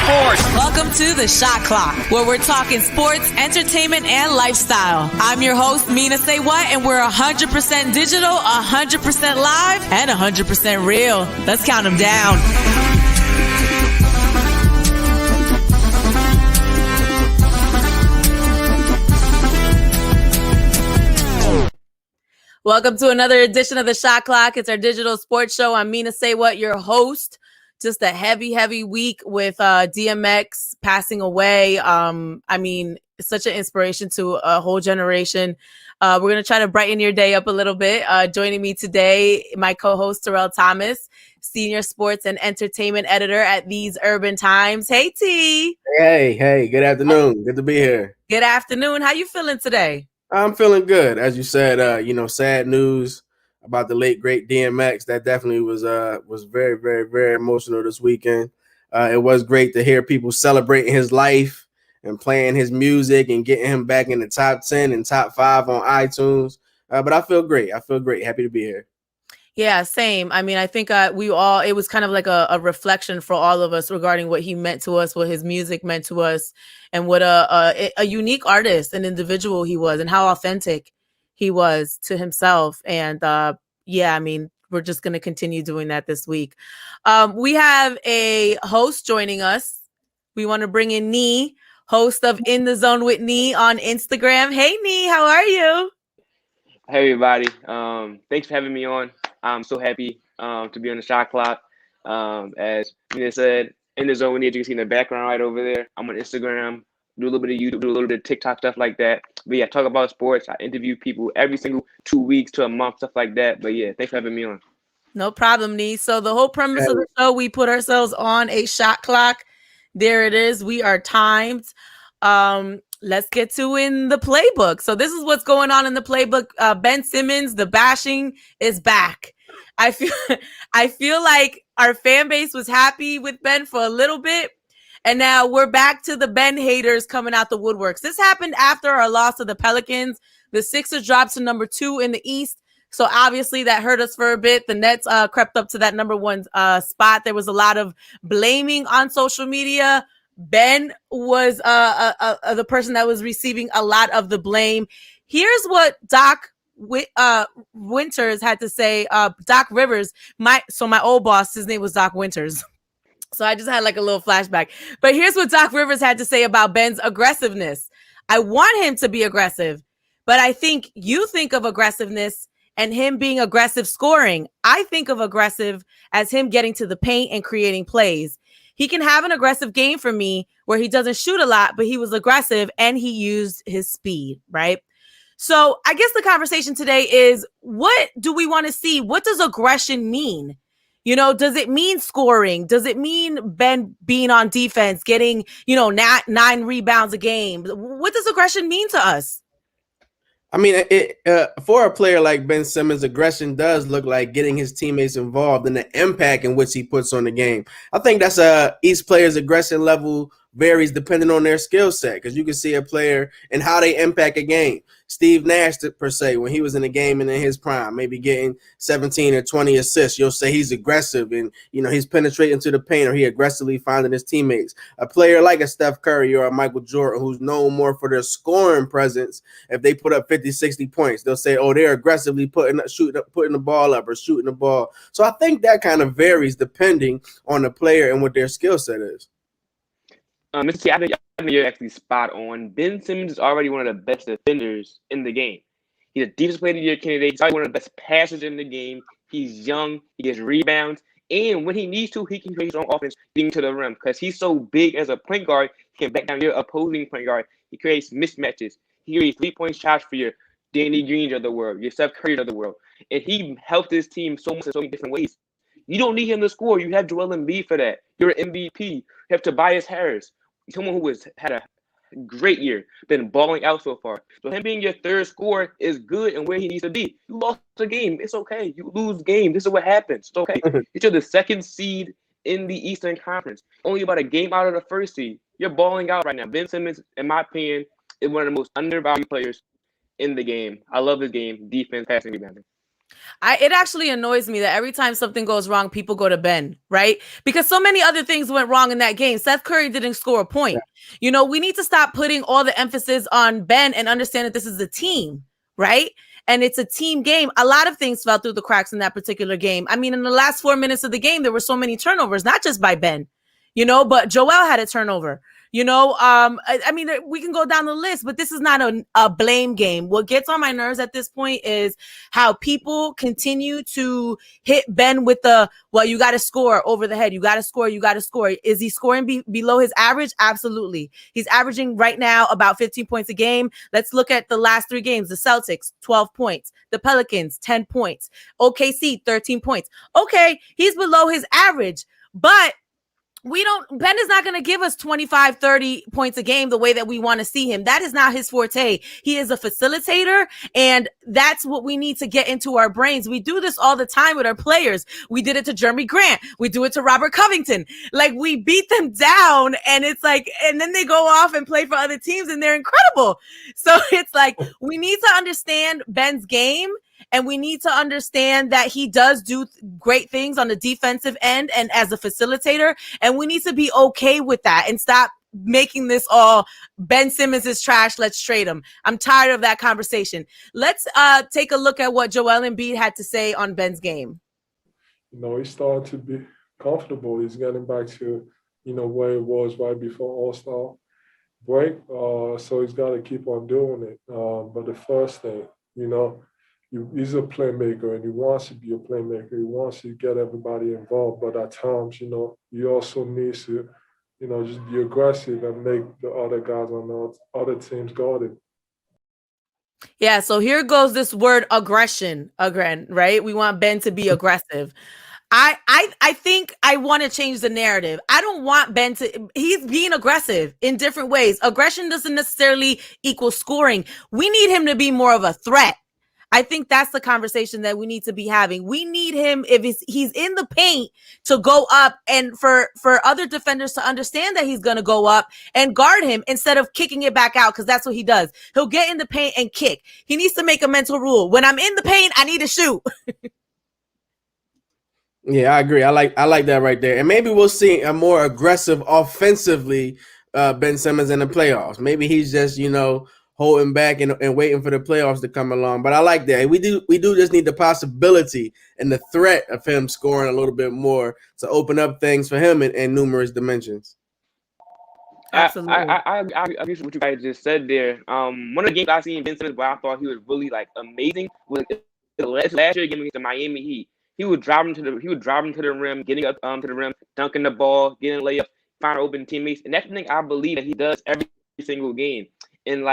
sports. Welcome to the Shot Clock, where we're talking sports, entertainment, and lifestyle. I'm your host, Mina SayWhat, and we're 100% digital, 100% live, and 100% real. Let's count them down. Welcome to another edition of the Shot Clock. It's our digital sports show. I'm Mina SayWhat, your host. Just a heavy week with DMX passing away. It's such an inspiration to a whole generation. We're going to try to brighten your day up a little bit. Joining me today, my co-host, Terrell Thomas, senior sports and entertainment editor at These Urban Times. Hey, T. Hey. Good afternoon. Good to be here. Good afternoon. How you feeling today? I'm feeling good. As you said, sad news about the late, great DMX. That definitely was very emotional this weekend. It was great to hear people celebrating his life and playing his music and getting him back in the top 10 and top 5 on iTunes. But I feel great. Happy to be here. Yeah, same. I mean, I think it was kind of like a reflection for all of us regarding what he meant to us, what his music meant to us, and what a unique artist and individual he was, and how authentic he was to himself. And we're just going to continue doing that this week. We have a host joining us. We want to bring in Nee, host of In the Zone with Nee on Instagram. Hey, Nee, how are you? Hey, everybody. Thanks for having me on. I'm so happy to be on the Shot Clock. As Mina said, In the Zone with Nee, you can see in the background right over there. I'm on Instagram, do a little bit of YouTube, do a little bit of TikTok, stuff like that. But yeah, talk about sports. I interview people every single 2 weeks to a month, stuff like that. But yeah, thanks for having me on. No problem, Nee. So the whole premise of the show, we put ourselves on a shot clock. There it is. We are timed. Let's get to in the playbook. So this is what's going on in the playbook. Ben Simmons, the bashing is back. I feel like our fan base was happy with Ben for a little bit, and now we're back to the Ben haters coming out the woodworks. This happened after our loss to the Pelicans. The Sixers dropped to number 2 in the East, so obviously that hurt us for a bit. The Nets crept up to that number 1 spot. There was a lot of blaming on social media. Ben was the person that was receiving a lot of the blame. Here's what Doc Winters had to say. Doc Rivers, my old boss, his name was Doc Winters. So I just had like a little flashback. But here's what Doc Rivers had to say about Ben's aggressiveness. I want him to be aggressive, but I think you think of aggressiveness and him being aggressive scoring. I think of aggressive as him getting to the paint and creating plays. He can have an aggressive game for me where he doesn't shoot a lot, but he was aggressive and he used his speed, right? So I guess the conversation today is, what do we want to see? What does aggression mean? You know, does it mean scoring? Does it mean Ben being on defense, getting, 9 rebounds a game? What does aggression mean to us? I mean, for a player like Ben Simmons, aggression does look like getting his teammates involved and the impact in which he puts on the game. I think that's each player's aggression level varies depending on their skill set, because you can see a player and how they impact a game. Steve Nash, per se, when he was in the game and in his prime, maybe getting 17 or 20 assists, you'll say he's aggressive and, he's penetrating to the paint, or he aggressively finding his teammates. A player like a Steph Curry or a Michael Jordan, who's known more for their scoring presence, if they put up 50, 60 points, they'll say, oh, they're aggressively putting the ball up or shooting the ball. So I think that kind of varies depending on the player and what their skill set is. Mr. T, I think you're actually spot on. Ben Simmons is already one of the best defenders in the game. He's a defensive player of the year candidate. He's already one of the best passers in the game. He's young. He gets rebounds. And when he needs to, he can create his own offense getting to the rim, because he's so big as a point guard. He can back down your opposing point guard. He creates mismatches. He creates 3-point shots for your Danny Greens of the world, your Steph Curry of the world. And he helped his team so much in so many different ways. You don't need him to score. You have Joel Embiid for that. You're an MVP. You have Tobias Harris, someone who had a great year, been balling out so far. So him being your third scorer is good and where he needs to be. You lost the game. It's okay. You lose the game. This is what happens. It's okay. You're the 2nd seed in the Eastern Conference, only about a game out of the 1st seed. You're balling out right now. Ben Simmons, in my opinion, is one of the most undervalued players in the game. I love his game, defense, passing, rebounding. It actually annoys me that every time something goes wrong, people go to Ben, right? Because so many other things went wrong in that game. Seth Curry didn't score a point. Yeah. We need to stop putting all the emphasis on Ben and understand that this is a team, right? And it's a team game. A lot of things fell through the cracks in that particular game. I mean, in the last 4 minutes of the game, there were so many turnovers, not just by Ben, but Joel had a turnover. I mean, we can go down the list, but this is not a blame game. What gets on my nerves at this point is how people continue to hit Ben with you got to score over the head. You got to score. You got to score. Is he scoring below his average? Absolutely. He's averaging right now about 15 points a game. Let's look at the last 3 games. The Celtics, 12 points. The Pelicans, 10 points. OKC, 13 points. Okay, he's below his average, but Ben is not going to give us 25, 30 points a game the way that we want to see him. That is not his forte. He is a facilitator, and that's what we need to get into our brains. We do this all the time with our players. We did it to Jeremy Grant. We do it to Robert Covington. Like, we beat them down, and it's like, and then they go off and play for other teams, and they're incredible. So it's like, we need to understand Ben's game. And we need to understand that he does do great things on the defensive end and as a facilitator. And we need to be okay with that and stop making this all Ben Simmons is trash. Let's trade him. I'm tired of that conversation. Let's take a look at what Joel Embiid had to say on Ben's game. He's starting to be comfortable. He's getting back to, where it was right before All-Star break. So he's got to keep on doing it. But the first thing, he's a playmaker and he wants to be a playmaker. He wants to get everybody involved. But at times, he also needs to, just be aggressive and make the other guys on the other teams guarded. Yeah, so here goes this word aggression again, right? We want Ben to be aggressive. I think I want to change the narrative. I don't want Ben he's being aggressive in different ways. Aggression doesn't necessarily equal scoring. We need him to be more of a threat. I think that's the conversation that we need to be having. We need him, if he's in the paint, to go up and for other defenders to understand that he's going to go up and guard him instead of kicking it back out, because that's what he does. He'll get in the paint and kick. He needs to make a mental rule. When I'm in the paint, I need to shoot. Yeah, I agree. I like that right there. And maybe we'll see a more aggressive offensively Ben Simmons in the playoffs. Maybe he's just, holding back and waiting for the playoffs to come along. But I like that. We do just need the possibility and the threat of him scoring a little bit more to open up things for him in numerous dimensions. Absolutely. I agree with what you guys just said there. One of the games I seen Ben Simmons where I thought he was really amazing was last year game against the Miami Heat. He would drive him to the rim, getting up to the rim, dunking the ball, getting layup, finding open teammates, and that's the thing I believe that he does every single game. And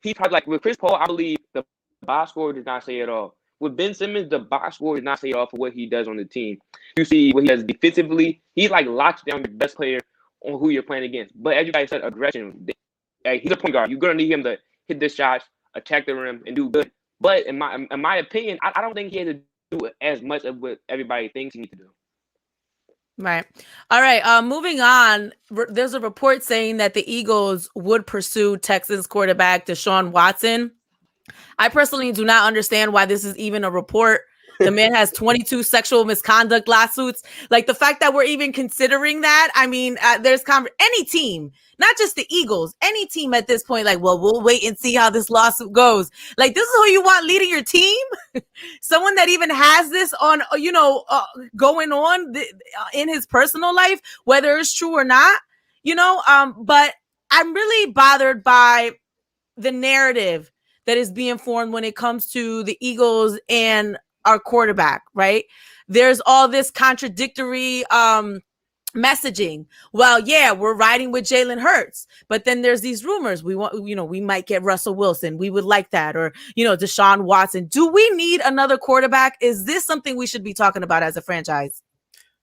he's probably with Chris Paul, I believe the box score does not say it all. With Ben Simmons, the box score does not say it all for what he does on the team. You see what he does defensively. He locks down the best player on who you're playing against. But as you guys said, aggression. He's a point guard. You're gonna need him to hit the shots, attack the rim, and do good. But in my opinion, I don't think he has to do as much of what everybody thinks he needs to do. Right. All right. Moving on. There's a report saying that the Eagles would pursue Texans quarterback Deshaun Watson. I personally do not understand why this is even a report. The man has 22 sexual misconduct lawsuits. The fact that we're even considering that, I mean, there's any team, not just the Eagles, any team at this point, we'll wait and see how this lawsuit goes. This is who you want leading your team? Someone that even has this on, going on in his personal life, whether it's true or not, but I'm really bothered by the narrative that is being formed when it comes to the Eagles and our quarterback, right? There's all this contradictory messaging. Well, yeah, we're riding with Jalen Hurts, but then there's these rumors. We want, we might get Russell Wilson. We would like that, or Deshaun Watson. Do we need another quarterback? Is this something we should be talking about as a franchise?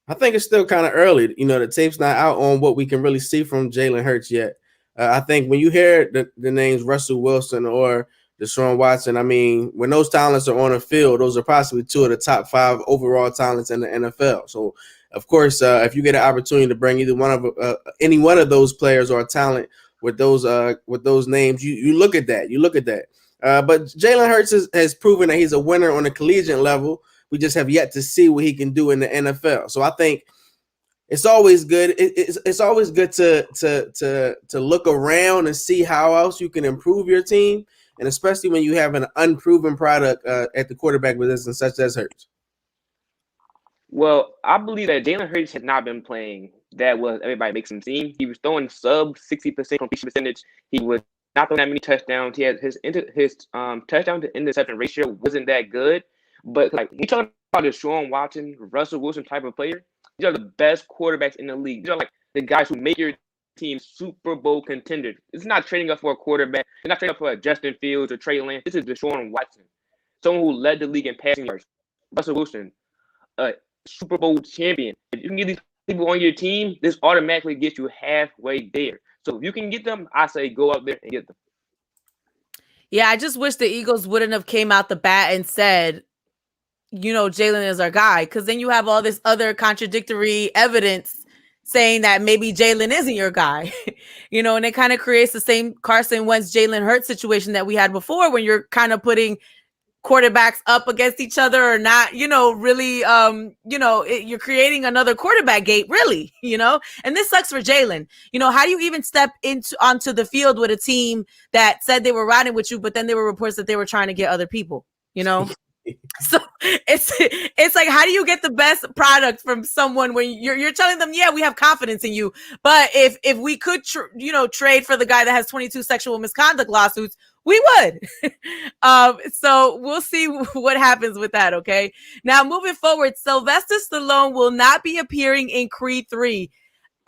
I think it's still kind of early. The tape's not out on what we can really see from Jalen Hurts yet. I think when you hear the names Russell Wilson or Deshaun Watson, I mean, when those talents are on the field, those are possibly 2 of the top 5 overall talents in the NFL. So, of course, if you get an opportunity to bring either any one of those players or a talent with those names, you look at that. You look at that. But Jalen Hurts has proven that he's a winner on a collegiate level. We just have yet to see what he can do in the NFL. So I think it's always good. It's always good to look around and see how else you can improve your team, and especially when you have an unproven product at the quarterback position such as Hurts. Well, I believe that Jalen Hurts had not been playing that well. Everybody makes him seem. He was throwing sub 60% completion percentage. He was not throwing that many touchdowns. He had his touchdown to interception ratio wasn't that good. But like we talk about the Deshaun Watson, Russell Wilson type of player, these are the best quarterbacks in the league. These are like the guys who make your team Super Bowl contenders. It's not trading up for a quarterback. It's not trading up for a Justin Fields or Trey Lance. This is Deshaun Watson, someone who led the league in passing yards. Russell Wilson, Super Bowl champion. If you can get these people on your team, this automatically gets you halfway there. So if you can get them, I say go out there and get them. Yeah, I just wish the Eagles wouldn't have came out the bat and said, you know, Jalen is our guy, because then you have all this other contradictory evidence saying that maybe Jalen isn't your guy, you know, and it kind of creates the same Carson Wentz, Jalen Hurts situation that we had before when you're kind of putting quarterbacks up against each other or not, you know, really, you're creating another quarterback gate, really, you know, and this sucks for Jalen. You know, how do you even step onto the field with a team that said they were riding with you, but then there were reports that they were trying to get other people, you know? So it's like, how do you get the best product from someone when you're telling them, yeah, we have confidence in you, but if we could, trade for the guy that has 22 sexual misconduct lawsuits, we would. So we'll see what happens with that. Okay. Now moving forward, Sylvester Stallone will not be appearing in Creed 3.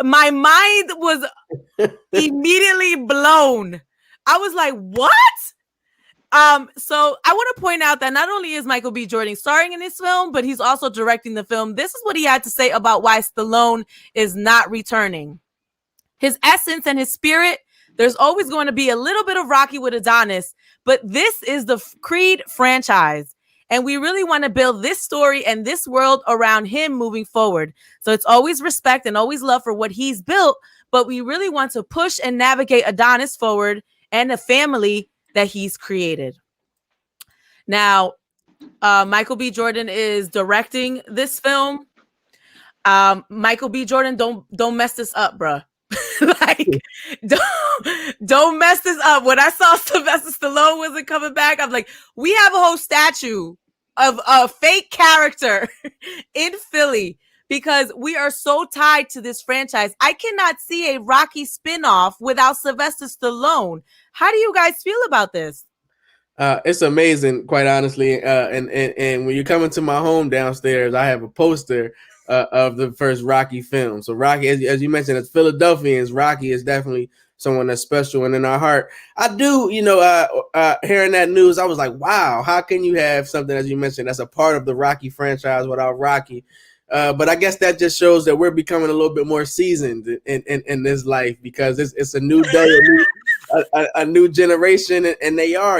My mind was immediately blown. I was like, what? So I want to point out that not only is Michael B. Jordan starring in this film, but he's also directing the film. This is what he had to say about why Stallone is not returning. His essence and his spirit, there's always going to be a little bit of Rocky with Adonis, but this is the Creed franchise. And we really want to build this story and this world around him moving forward. So it's always respect and always love for what he's built, but we really want to push and navigate Adonis forward and the family that he's created. Now, Michael B. Jordan is directing this film. Michael B. Jordan, don't mess this up, bruh. Like, don't mess this up. When I saw Sylvester Stallone wasn't coming back, I'm like, we have a whole statue of a fake character in Philly because we are so tied to this franchise. I cannot see a Rocky spinoff without Sylvester Stallone. How do you guys feel about this? It's amazing, quite honestly. And when you come into my home downstairs, I have a poster of the first Rocky film. So Rocky, as you mentioned, as Philadelphians, Rocky is definitely someone that's special and in our heart. I do, hearing that news, I was like, wow, how can you have something, as you mentioned, that's a part of the Rocky franchise without Rocky? But I guess that just shows that we're becoming a little bit more seasoned in this life because it's a new day, a new generation, and they are.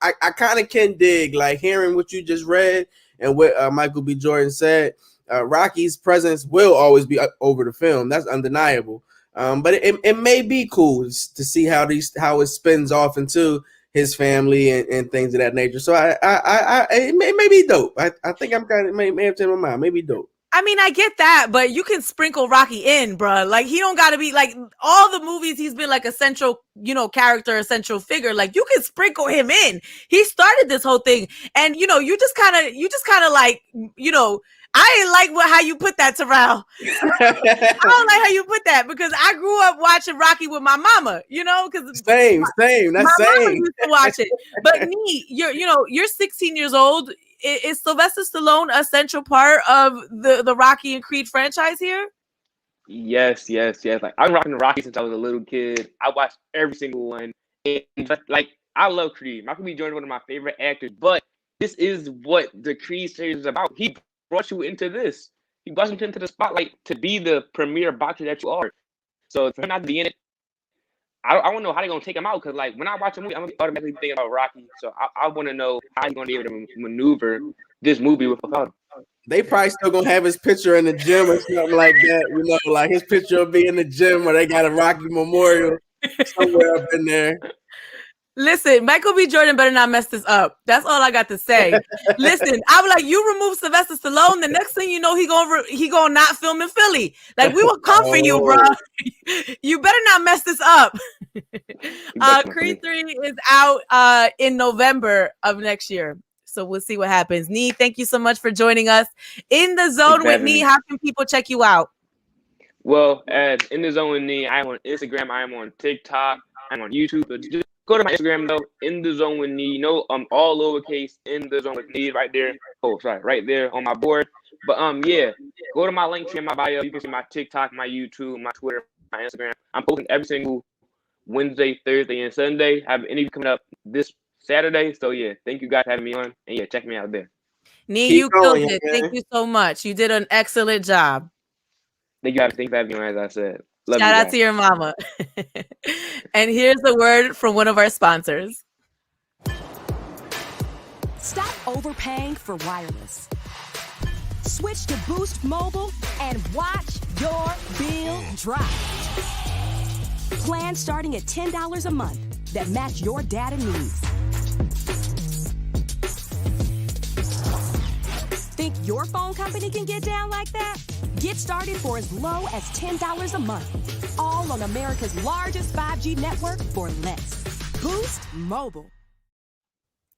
I kind of can dig, like, hearing what you just read and what Michael B. Jordan said. Rocky's presence will always be over the film. That's undeniable. But it may be cool to see how it spins off into his family and things of that nature. So it may be dope. I think I'm kind of may have changed my mind. Maybe dope. I mean, I get that, but you can sprinkle Rocky in, bruh. Like, he don't got to be like all the movies. He's been like a central, character, a central figure. Like, you can sprinkle him in. He started this whole thing, and you just kind of like, I ain't like how you put that, Terrell. I don't like how you put that because I grew up watching Rocky with my mama, because same. That's my same. mama used to watch it. But me, you're 16 years old. Is Sylvester Stallone a central part of the Rocky and Creed franchise here? Yes. Like, I've been rocking the Rocky since I was a little kid. I watched every single one. And like, I love Creed. Michael B. Jordan, one of my favorite actors. But this is what the Creed series is about. He brought you into this. He brought you into the spotlight to be the premier boxer that you are. So for him not to be in it, I don't know how they're going to take him out because, like, when I watch a movie, I'm going to automatically think about Rocky. So I want to know how he's going to be able to maneuver this movie without him. They probably still going to have his picture in the gym or something like that. Like his picture will be in the gym or they got a Rocky memorial somewhere up in there. Listen, Michael B. Jordan better not mess this up. That's all I got to say. Listen, I'm like, you remove Sylvester Stallone, the next thing you know, he gonna not film in Philly. Like, we will come for you, bro. You better not mess this up. Creed 3 is out in November of next year. So we'll see what happens. Nee, thank you so much for joining us. In the Zone with Nee, how can people check you out? Well, as In the Zone with Nee, I'm on Instagram, I'm on TikTok, I'm on YouTube. But just go to my Instagram though, In the Zone with Nee. I'm all lowercase, In the Zone with Nee, right there. Oh, sorry, right there on my board. But yeah, go to my link tree in my bio. You can see my TikTok, my YouTube, my Twitter, my Instagram. I'm posting every single Wednesday, Thursday, and Sunday. I have an interview coming up this Saturday. So yeah, thank you guys for having me on. And yeah, check me out there. Nee, you killed it. Thank you so much. You did an excellent job. Thank you guys for having me on, as I said. Love Shout out to your mama. And here's a word from one of our sponsors. Stop overpaying for wireless. Switch to Boost Mobile and watch your bill drop. Plans starting at $10 a month that match your data needs. Think your phone company can get down like that? Get started for as low as $10 a month. All on America's largest 5G network for less. Boost Mobile.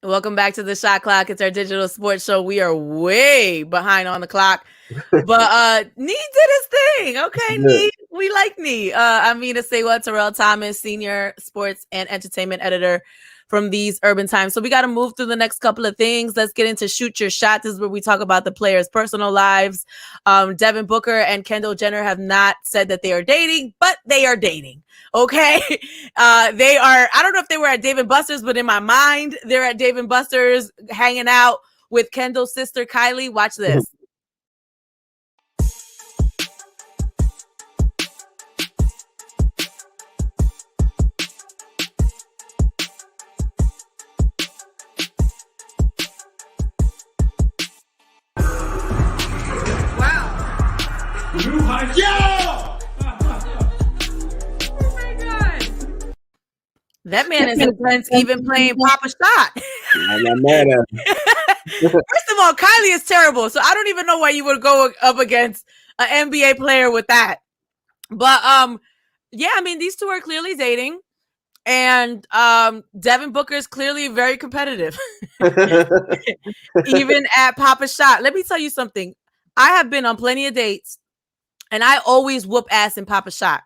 Welcome back to the Shot Clock. It's our digital sports show. We are way behind on the clock. But Nee did his thing. Okay, Nee. We like Nee. I'm Mina SayWhat, Terrell Thomas, senior sports and entertainment editor from These Urban Times. So we got to move through the next couple of things. Let's get into Shoot Your Shot. This is where we talk about the players' personal lives. Devin Booker and Kendall Jenner have not said that they are dating, but they are dating. Okay. They are, I don't know if they were at Dave & Buster's, but in my mind, they're at Dave & Buster's hanging out with Kendall's sister, Kylie. Watch this. That man is intense, even playing Papa Shot. I'm not mad at him. First of all, Kylie is terrible, so I don't even know why you would go up against an NBA player with that. But yeah, I mean, these two are clearly dating, and Devin Booker is clearly very competitive, even at Papa Shot. Let me tell you something. I have been on plenty of dates, and I always whoop ass in Papa Shot.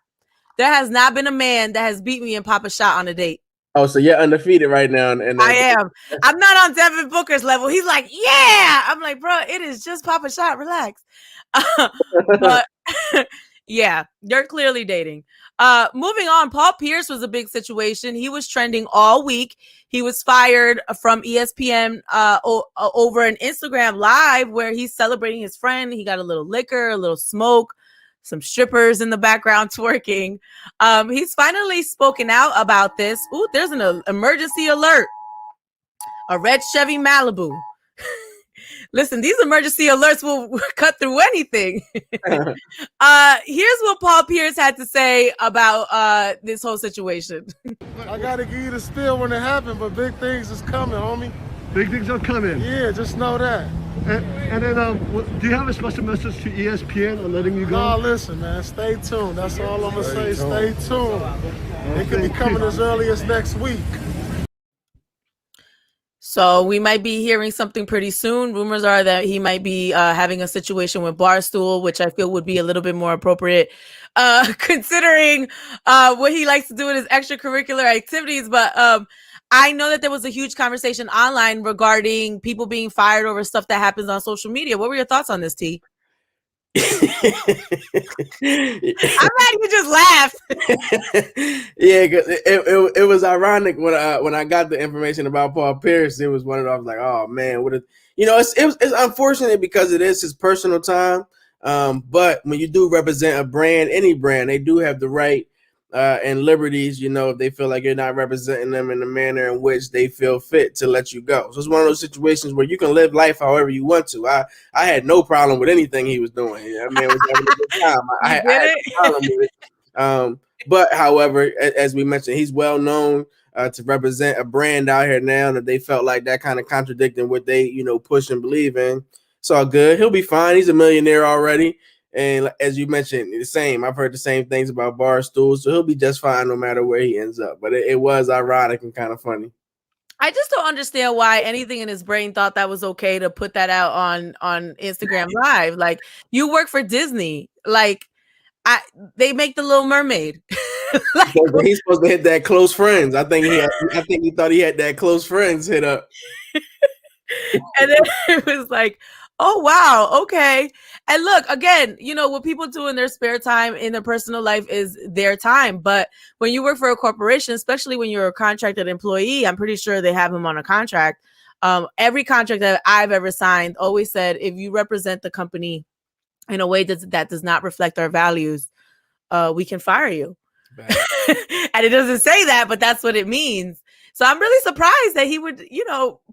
There has not been a man that has beat me in Papa Shot on a date. Oh, so you're undefeated right now. And I am. I'm not on Devin Booker's level. He's like, yeah. I'm like, bro, it is just Papa Shot. Relax. But yeah, they're clearly dating. Moving on, Paul Pierce was a big situation. He was trending all week. He was fired from ESPN over an Instagram live where he's celebrating his friend. He got a little liquor, a little smoke, some strippers in the background twerking. He's finally spoken out about this. Ooh, there's an emergency alert. A red Chevy Malibu. Listen, these emergency alerts will cut through anything. Here's what Paul Pierce had to say about this whole situation. I gotta give you the spiel when it happened, but big things is coming, homie. Big things are coming. Yeah, just know that. And then, do you have a special message to ESPN on letting you go? No, listen, man. Stay tuned. That's all I'm gonna say. Stay tuned. It could be coming as early as next week. So we might be hearing something pretty soon. Rumors are that he might be having a situation with Barstool, which I feel would be a little bit more appropriate considering what he likes to do in his extracurricular activities. But I know that there was a huge conversation online regarding people being fired over stuff that happens on social media. What were your thoughts on this, T? I'm glad you just laughed. Yeah, it was ironic when I got the information about Paul Pierce. It was one of those, I was like, oh man, it's unfortunate because it is his personal time. But when you do represent a brand, any brand, they do have the right and liberties, if they feel like you're not representing them in the manner in which they feel fit to let you go. So it's one of those situations where you can live life however you want to. I had no problem with anything he was doing. I mean, it was having a good time. I had no problem with it. But however, as we mentioned, he's well known to represent a brand out here now that they felt like that kind of contradicting what they, push and believe in. It's all good. He'll be fine. He's a millionaire already. And as you mentioned, the same. I've heard the same things about Barstool, so he'll be just fine no matter where he ends up. But it was ironic and kind of funny. I just don't understand why anything in his brain thought that was okay to put that out on Instagram Live. Like, you work for Disney. Like, they make The Little Mermaid. Like, he's supposed to hit that close friends. I think he thought he had that close friends hit up. And then it was like, oh, wow. Okay. And look, again, what people do in their spare time in their personal life is their time. But when you work for a corporation, especially when you're a contracted employee, I'm pretty sure they have him on a contract. Every contract that I've ever signed always said, if you represent the company in a way that does not reflect our values, we can fire you. And it doesn't say that, but that's what it means. So I'm really surprised that he would,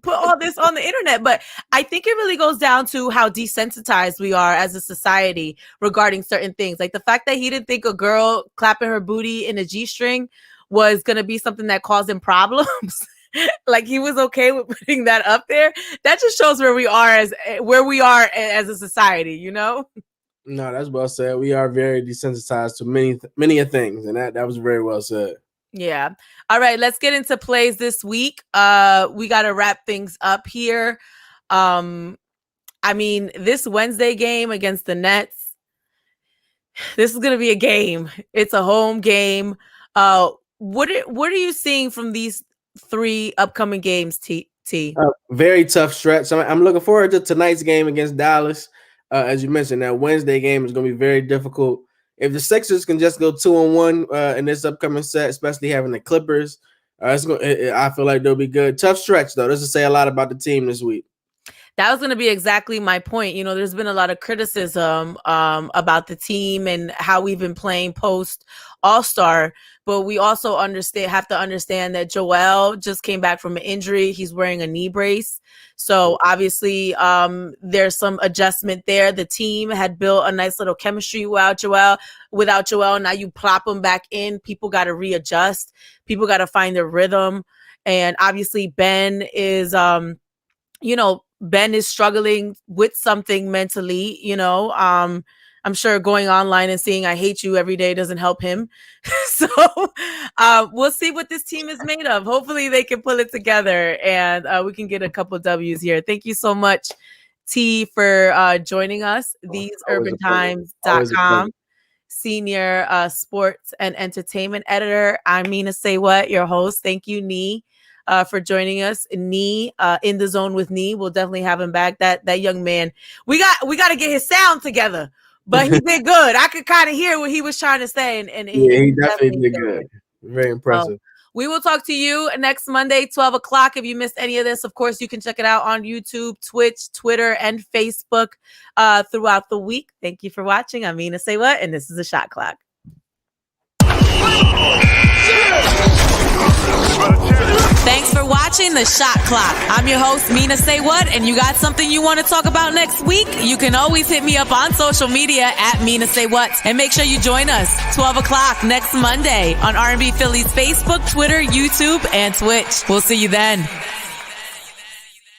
put all this on the internet. But I think it really goes down to how desensitized we are as a society regarding certain things. Like the fact that he didn't think a girl clapping her booty in a G-string was going to be something that caused him problems. Like he was okay with putting that up there. That just shows where we are as a society, No, that's well said. We are very desensitized to many things, and that was very well said. Yeah. All right, let's get into plays this week. We got to wrap things up here. This Wednesday game against the Nets, this is going to be a game. It's a home game. What are you seeing from these 3 upcoming games, T? Very tough stretch. I'm looking forward to tonight's game against Dallas. As you mentioned, that Wednesday game is going to be very difficult. If the Sixers can just go 2-1 in this upcoming set, especially having the Clippers, I feel like they'll be good. Tough stretch, though. Doesn't say a lot about the team this week. That was going to be exactly my point. There's been a lot of criticism about the team and how we've been playing post All-Star, but we also have to understand that Joel just came back from an injury. He's wearing a knee brace. So obviously there's some adjustment there. The team had built a nice little chemistry without Joel. Now you plop them back in. People got to readjust. People got to find their rhythm. And obviously Ben is, Ben is struggling with something mentally, I'm sure going online and seeing I hate you every day doesn't help him. So we'll see what this team is made of. Hopefully they can pull it together and we can get a couple W's here. Thank you so much, T, for joining us. TheseUrbanTimes.com, senior sports and entertainment editor. I'm Mina SayWhat, your host. Thank you, Nee, for joining us. Nee, in the zone with Nee. We'll definitely have him back. That young man. We got to get his sound together. But he did good. I could kind of hear what he was trying to say. And he definitely did good. Very impressive. We will talk to you next Monday, 12 o'clock. If you missed any of this, of course, you can check it out on YouTube, Twitch, Twitter, and Facebook throughout the week. Thank you for watching. I'm Mina SayWhat, and this is a Shot Clock. Thanks for watching The Shot Clock. I'm your host, Mina SayWhat, and you got something you want to talk about next week? You can always hit me up on social media at Mina SayWhat. And make sure you join us 12 o'clock next Monday on R&B Philly's Facebook, Twitter, YouTube, and Twitch. We'll see you then.